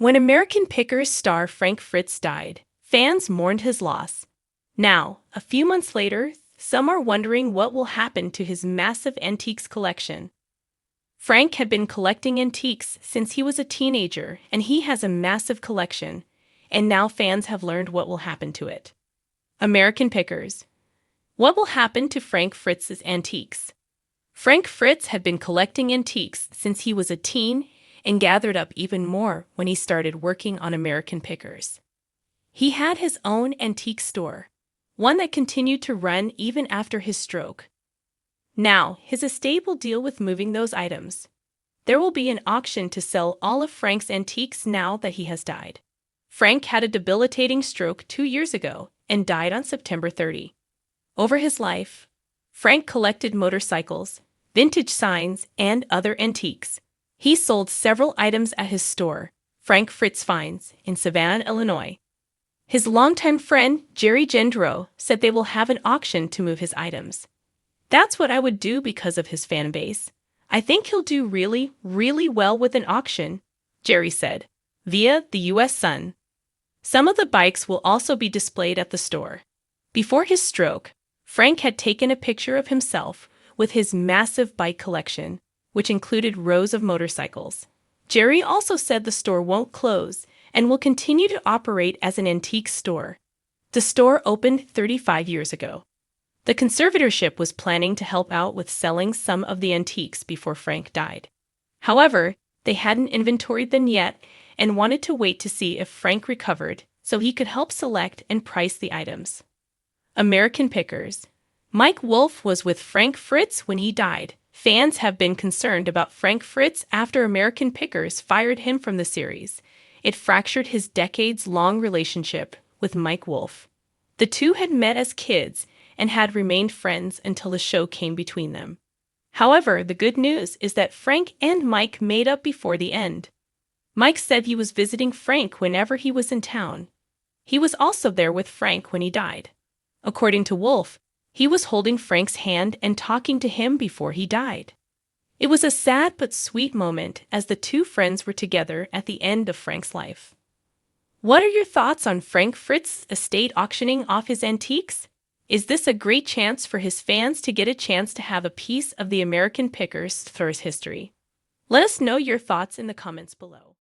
When American Pickers star Frank Fritz died, fans mourned his loss. Now, a few months later, some are wondering what will happen to his massive antiques collection. Frank had been collecting antiques since he was a teenager, and he has a massive collection, and now fans have learned what will happen to it. American Pickers. What will happen to Frank Fritz's antiques? Frank Fritz had been collecting antiques since he was a teen and gathered up even more when he started working on American Pickers. He had his own antique store, one that continued to run even after his stroke. Now, his estate will deal with moving those items. There will be an auction to sell all of Frank's antiques now that he has died. Frank had a debilitating stroke 2 years ago and died on September 30. Over his life, Frank collected motorcycles, vintage signs, and other antiques. He sold several items at his store, Frank Fritz Finds, in Savannah, Illinois. His longtime friend, Jerry Gendreau, said they will have an auction to move his items. That's what I would do because of his fan base. I think he'll do really, really well with an auction, Jerry said, via the U.S. Sun. Some of the bikes will also be displayed at the store. Before his stroke, Frank had taken a picture of himself with his massive bike collection, which included rows of motorcycles. Jerry also said the store won't close and will continue to operate as an antique store. The store opened 35 years ago. The conservatorship was planning to help out with selling some of the antiques before Frank died. However, they hadn't inventoried them yet and wanted to wait to see if Frank recovered so he could help select and price the items. American Pickers. Mike Wolfe was with Frank Fritz when he died. Fans have been concerned about Frank Fritz after American Pickers fired him from the series. It fractured his decades-long relationship with Mike Wolfe. The two had met as kids and had remained friends until the show came between them. However, the good news is that Frank and Mike made up before the end. Mike said he was visiting Frank whenever he was in town. He was also there with Frank when he died. According to Wolfe, he was holding Frank's hand and talking to him before he died. It was a sad but sweet moment as the two friends were together at the end of Frank's life. What are your thoughts on Frank Fritz's estate auctioning off his antiques? Is this a great chance for his fans to get a chance to have a piece of the American Pickers' history? Let us know your thoughts in the comments below.